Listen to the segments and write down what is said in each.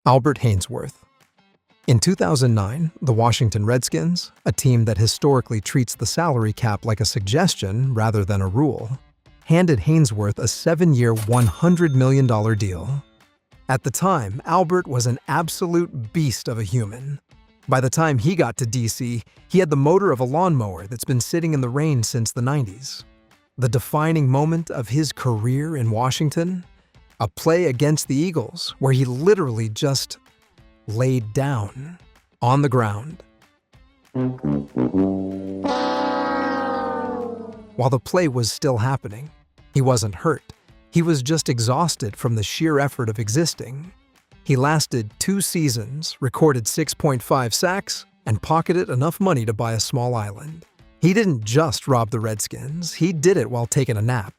Albert Haynesworth. In 2009, the Washington Redskins, a team that historically treats the salary cap like a suggestion rather than a rule, handed Haynesworth a 7-year, $100 million deal. At the time, Albert was an absolute beast of a human. By the time he got to DC, he had the motor of a lawnmower that's been sitting in the rain since the 90s. The defining moment of his career in Washington? A play against the Eagles where he literally just laid down on the ground. While the play was still happening, he wasn't hurt. He was just exhausted from the sheer effort of existing. He lasted 2 seasons, recorded 6.5 sacks, and pocketed enough money to buy a small island. He didn't just rob the Redskins, he did it while taking a nap.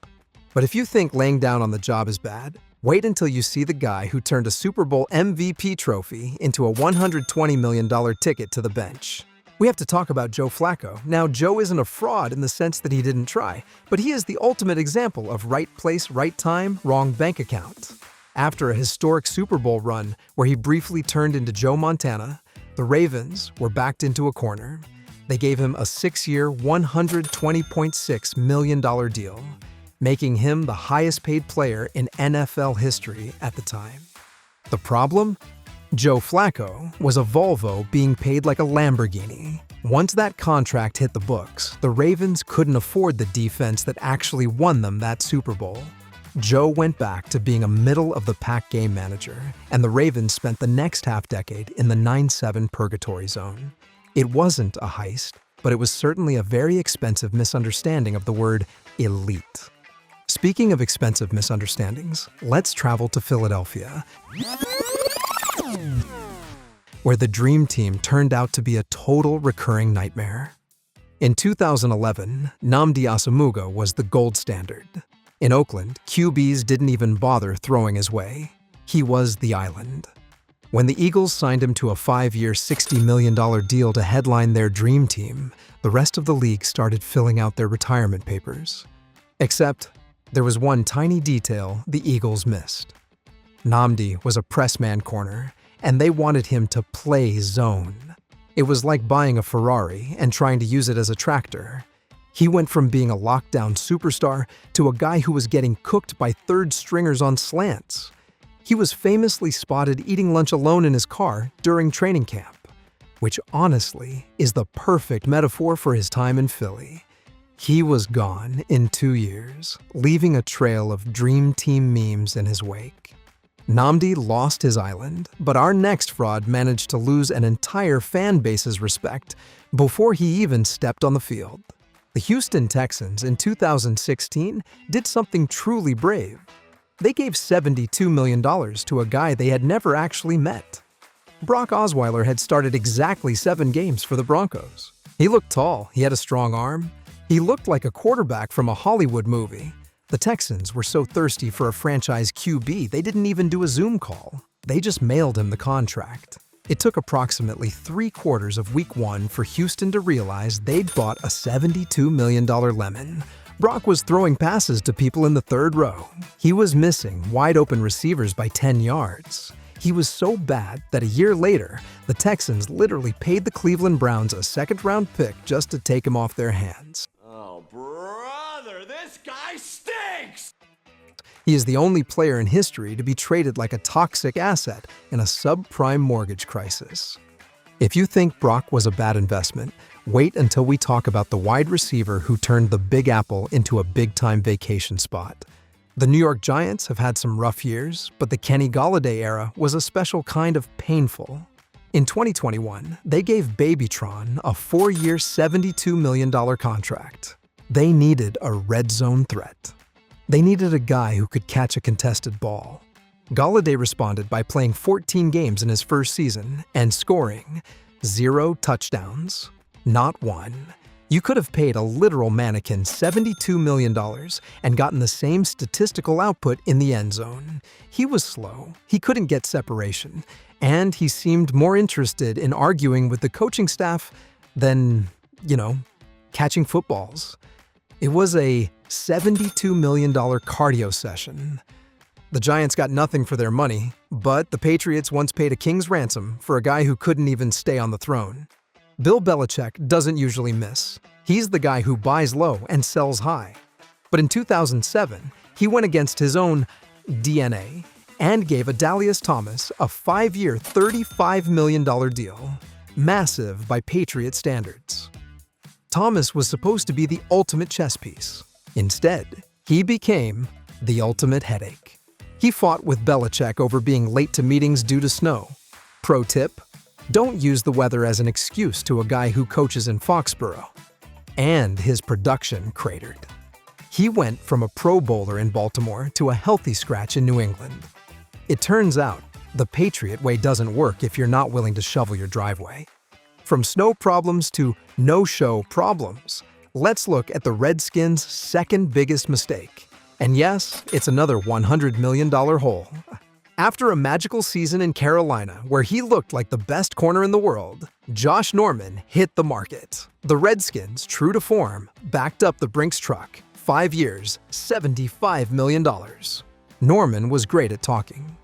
But if you think laying down on the job is bad, wait until you see the guy who turned a Super Bowl MVP trophy into a $120 million ticket to the bench. We have to talk about Joe Flacco. Now, Joe isn't a fraud in the sense that he didn't try, but he is the ultimate example of right place, right time, wrong bank account. After a historic Super Bowl run where he briefly turned into Joe Montana, the Ravens were backed into a corner. They gave him a 6-year, $120.6 million deal, making him the highest-paid player in NFL history at the time. The problem? Joe Flacco was a Volvo being paid like a Lamborghini. Once that contract hit the books, the Ravens couldn't afford the defense that actually won them that Super Bowl. Joe went back to being a middle-of-the-pack game manager, and the Ravens spent the next half-decade in the 9-7 purgatory zone. It wasn't a heist, but it was certainly a very expensive misunderstanding of the word elite. Speaking of expensive misunderstandings, let's travel to Philadelphia, where the Dream Team turned out to be a total recurring nightmare. In 2011, Nnamdi Asomugha was the gold standard. In Oakland, QBs didn't even bother throwing his way. He was the island. When the Eagles signed him to a 5-year, $60 million deal to headline their Dream Team, the rest of the league started filling out their retirement papers. Except, there was one tiny detail the Eagles missed. Nnamdi was a pressman corner, and they wanted him to play zone. It was like buying a Ferrari and trying to use it as a tractor. He went from being a lockdown superstar to a guy who was getting cooked by third stringers on slants. He was famously spotted eating lunch alone in his car during training camp, which honestly is the perfect metaphor for his time in Philly. He was gone in 2 years, leaving a trail of Dream Team memes in his wake. Nnamdi lost his island, but our next fraud managed to lose an entire fan base's respect before he even stepped on the field. The Houston Texans in 2016 did something truly brave. They gave $72 million to a guy they had never actually met. Brock Osweiler had started exactly 7 games for the Broncos. He looked tall, he had a strong arm. He looked like a quarterback from a Hollywood movie. The Texans were so thirsty for a franchise QB, they didn't even do a Zoom call. They just mailed him the contract. It took approximately 3/4 of Week 1 for Houston to realize they'd bought a $72 million lemon. Brock was throwing passes to people in the 3rd row. He was missing wide-open receivers by 10 yards. He was so bad that a year later, the Texans literally paid the Cleveland Browns a 2nd-round pick just to take him off their hands. Oh, brother, this guy stinks! He is the only player in history to be traded like a toxic asset in a subprime mortgage crisis. If you think Brock was a bad investment, wait until we talk about the wide receiver who turned the Big Apple into a big-time vacation spot. The New York Giants have had some rough years, but the Kenny Golladay era was a special kind of painful. In 2021, they gave Babytron a 4-year, $72 million contract. They needed a red zone threat. They needed a guy who could catch a contested ball. Golladay responded by playing 14 games in his first season and scoring 0 touchdowns, not 1. You could have paid a literal mannequin $72 million and gotten the same statistical output in the end zone. He was slow, he couldn't get separation, and he seemed more interested in arguing with the coaching staff than, catching footballs. It was a $72 million cardio session. The Giants got nothing for their money, but the Patriots once paid a king's ransom for a guy who couldn't even stay on the throne. Bill Belichick doesn't usually miss. He's the guy who buys low and sells high. But in 2007, he went against his own DNA and gave Adalius Thomas a 5-year, $35 million deal. Massive by Patriot standards. Thomas was supposed to be the ultimate chess piece. Instead, he became the ultimate headache. He fought with Belichick over being late to meetings due to snow. Pro tip: don't use the weather as an excuse to a guy who coaches in Foxborough. And his production cratered. He went from a Pro Bowler in Baltimore to a healthy scratch in New England. It turns out, the Patriot way doesn't work if you're not willing to shovel your driveway. From snow problems to no-show problems, let's look at the Redskins' second biggest mistake. And yes, it's another $100 million hole. After a magical season in Carolina where he looked like the best corner in the world, Josh Norman hit the market. The Redskins, true to form, backed up the Brinks truck. 5 years, $75 million. Norman was great at talking.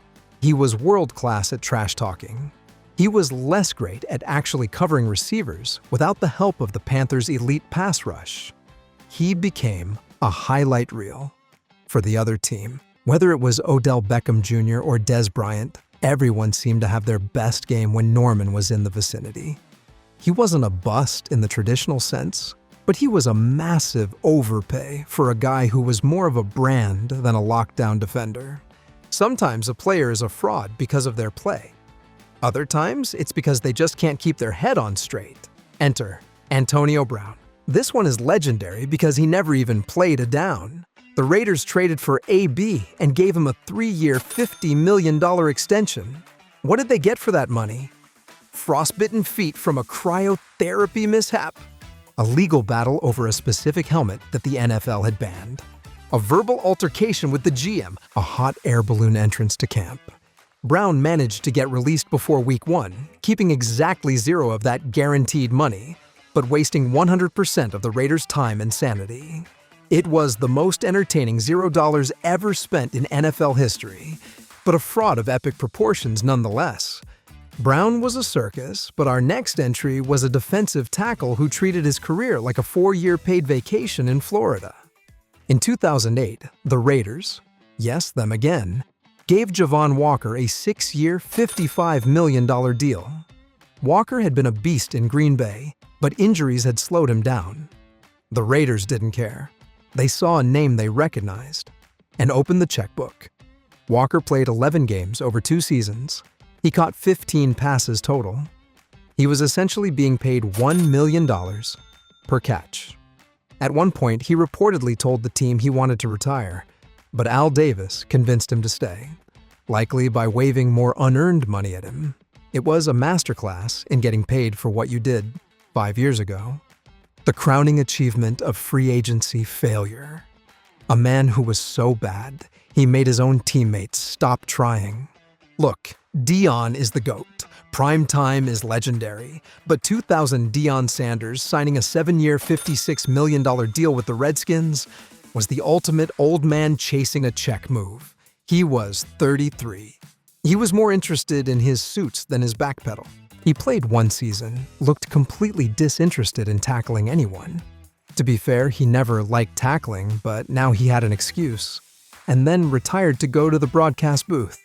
He was world-class at trash talking. He was less great at actually covering receivers without the help of the Panthers' elite pass rush. He became a highlight reel for the other team. Whether it was Odell Beckham Jr. or Dez Bryant, everyone seemed to have their best game when Norman was in the vicinity. He wasn't a bust in the traditional sense, but he was a massive overpay for a guy who was more of a brand than a lockdown defender. Sometimes a player is a fraud because of their play. Other times, it's because they just can't keep their head on straight. Enter Antonio Brown. This one is legendary because he never even played a down. The Raiders traded for AB and gave him a 3-year, $50 million extension. What did they get for that money? Frostbitten feet from a cryotherapy mishap. A legal battle over a specific helmet that the NFL had banned. A verbal altercation with the GM, a hot air balloon entrance to camp. Brown managed to get released before week 1, keeping exactly zero of that guaranteed money, but wasting 100% of the Raiders' time and sanity. It was the most entertaining $0 ever spent in NFL history, but a fraud of epic proportions nonetheless. Brown was a circus, but our next entry was a defensive tackle who treated his career like a 4-year paid vacation in Florida. In 2008, the Raiders, yes, them again, gave Javon Walker a 6-year, $55 million deal. Walker had been a beast in Green Bay, but injuries had slowed him down. The Raiders didn't care. They saw a name they recognized and opened the checkbook. Walker played 11 games over 2 seasons. He caught 15 passes total. He was essentially being paid $1 million per catch. At one point, he reportedly told the team he wanted to retire, but Al Davis convinced him to stay, likely by waving more unearned money at him. It was a masterclass in getting paid for what you did 5 years ago. The crowning achievement of free agency failure. A man who was so bad, he made his own teammates stop trying. Look, Deion is the GOAT. Prime time is legendary. But 2000 Deion Sanders signing a 7-year, $56 million deal with the Redskins was the ultimate old man chasing a check move. He was 33. He was more interested in his suits than his back pedal. He played 1 season, looked completely disinterested in tackling anyone. To be fair, he never liked tackling, but now he had an excuse, and then retired to go to the broadcast booth.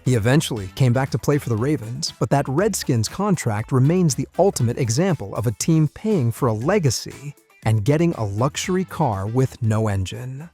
He eventually came back to play for the Ravens, but that Redskins contract remains the ultimate example of a team paying for a legacy and getting a luxury car with no engine.